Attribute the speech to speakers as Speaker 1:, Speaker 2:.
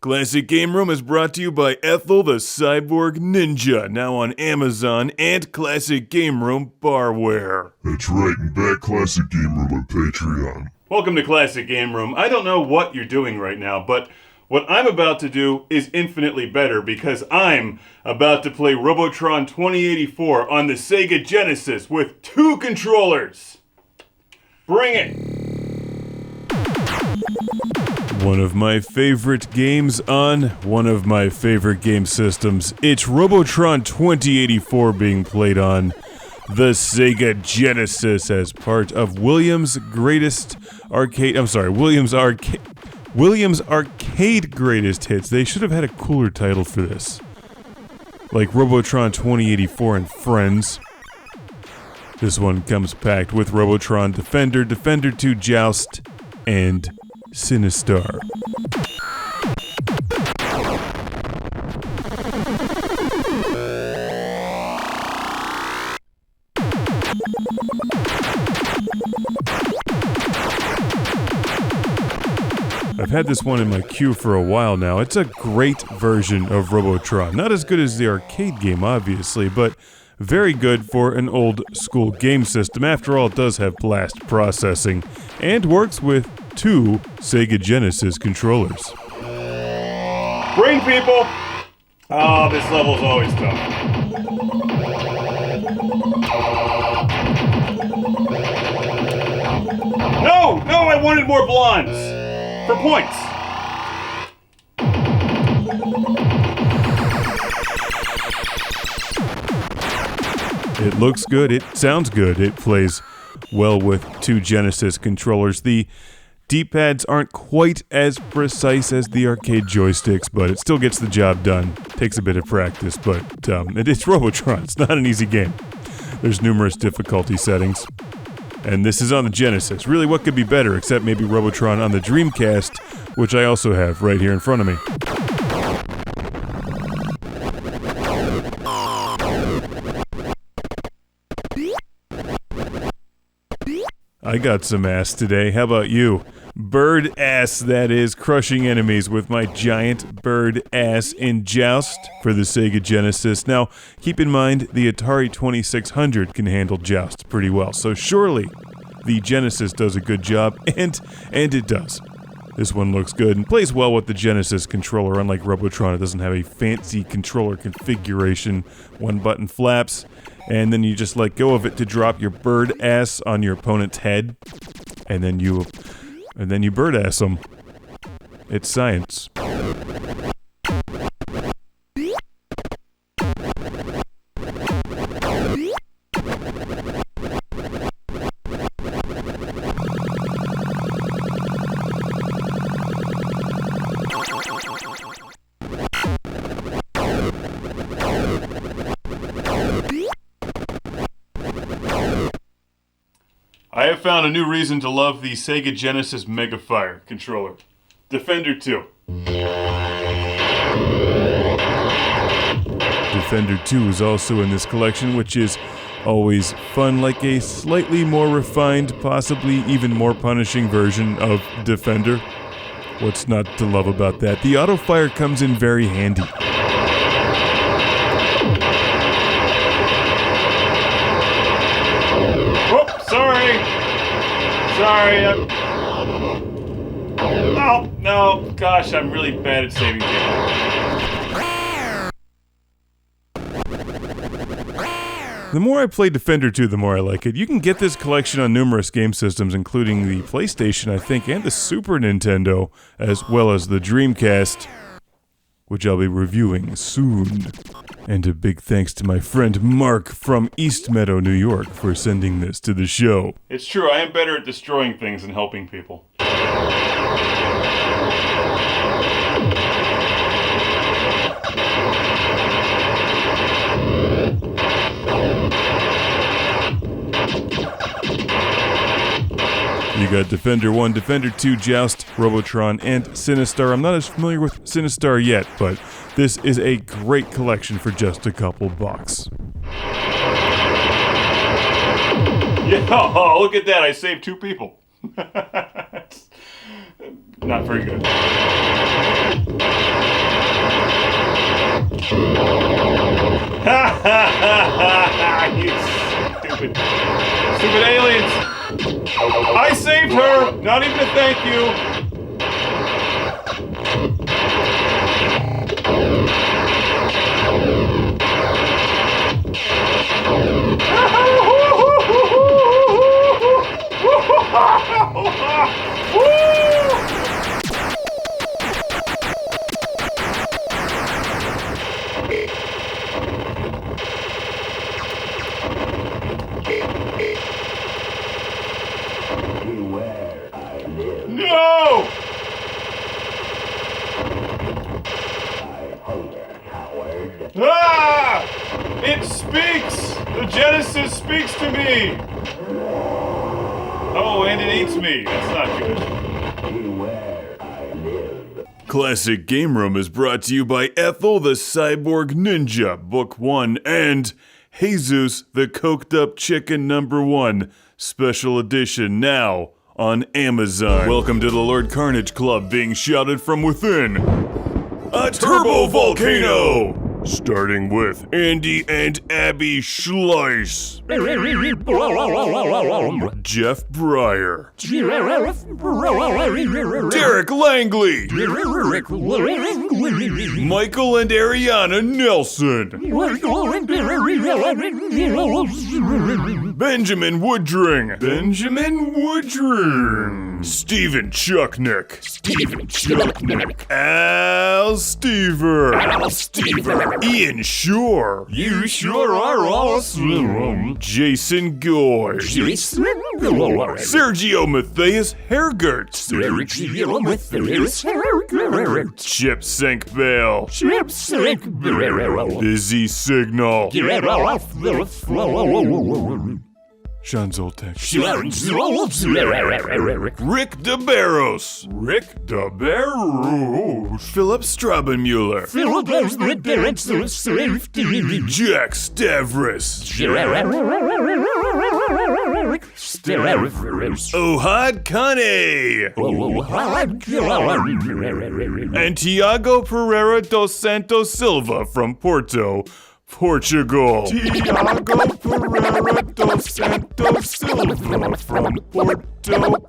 Speaker 1: Classic Game Room is brought to you by Ethel the Cyborg Ninja, now on Amazon and Classic Game Room barware.
Speaker 2: That's right, and back Classic Game Room on Patreon.
Speaker 1: Welcome to Classic Game Room. I don't know what you're doing right now, but what I'm about to do is infinitely better because I'm about to play Robotron 2084 on the Sega Genesis with 2 controllers. Bring it! One of my favorite games on one of my favorite game systems. It's Robotron 2084 being played on the Sega Genesis as part of Williams' Arcade Greatest Hits. They should have had a cooler title for this. Like Robotron 2084 and Friends. This one comes packed with Robotron Defender, Defender 2 Joust, and Sinistar. I've had this one in my queue for a while now. It's a great version of Robotron. Not as good as the arcade game, obviously, but very good for an old school game system. After all, it does have blast processing and works with 2 Sega Genesis controllers. Bring people! Oh, this level's always tough. No! No, I wanted more blondes! For points! It looks good, it sounds good, it plays well with 2 Genesis controllers. The D-pads aren't quite as precise as the arcade joysticks, but it still gets the job done. Takes a bit of practice, but it's Robotron. It's not an easy game. There's numerous difficulty settings. And this is on the Genesis. Really, what could be better except maybe Robotron on the Dreamcast, which I also have right here in front of me. I got some ass today. How about you? Bird ass, that is, crushing enemies with my giant bird ass in Joust for the Sega Genesis. Now, keep in mind, the Atari 2600 can handle Joust pretty well, so surely the Genesis does a good job, and it does. This one looks good and plays well with the Genesis controller. Unlike Robotron, it doesn't have a fancy controller configuration. 1-button flaps, and then you just let go of it to drop your bird ass on your opponent's head, and then you bird ass them. It's science. I have found a new reason to love the Sega Genesis Mega Fire controller. Defender 2. Defender 2 is also in this collection, which is always fun, like a slightly more refined, possibly even more punishing version of Defender. What's not to love about that? The auto fire comes in very handy. Sorry, oh, no, gosh, I'm really bad at saving people. The more I play Defender 2, the more I like it. You can get this collection on numerous game systems, including the PlayStation, I think, and the Super Nintendo, as well as the Dreamcast, which I'll be reviewing soon. And a big thanks to my friend Mark from East Meadow, New York, for sending this to the show. It's true, I am better at destroying things than helping people. You got Defender 1, Defender 2, Joust, Robotron, and Sinistar. I'm not as familiar with Sinistar yet, but this is a great collection for just a couple bucks. Yeah, oh, look at that, I saved 2 people. Not very good. You stupid aliens. I saved her. Not even a thank you. No! Ah! It speaks! The Genesis speaks to me! Oh, and it eats me. That's not good. Classic Game Room is brought to you by Ethel the Cyborg Ninja, Book 1, and Jesus the Coked Up Chicken #1, Special Edition, now on Amazon. Welcome to the Lord Carnage Club, being shouted from within. A turbo volcano! Starting with Andy and Abby Schleiss. Jeff Breyer. Derek Langley. Michael and Ariana Nelson. Benjamin Woodring. Steven Chucknick. Al Stever. Ian Shore. You sure are awesome. Jason Goy. Sergio Matthias Hergert. Chip Sink Bale. Busy Signal. Sean Zoltek. Rick DeBarros. Philip Strabenmuller. Jack Stavris. Ohad Kane. And Tiago Pereira dos Santos Silva from Porto, Portugal. Tiago Pereira dos Santos Silva from Porto, Portugal.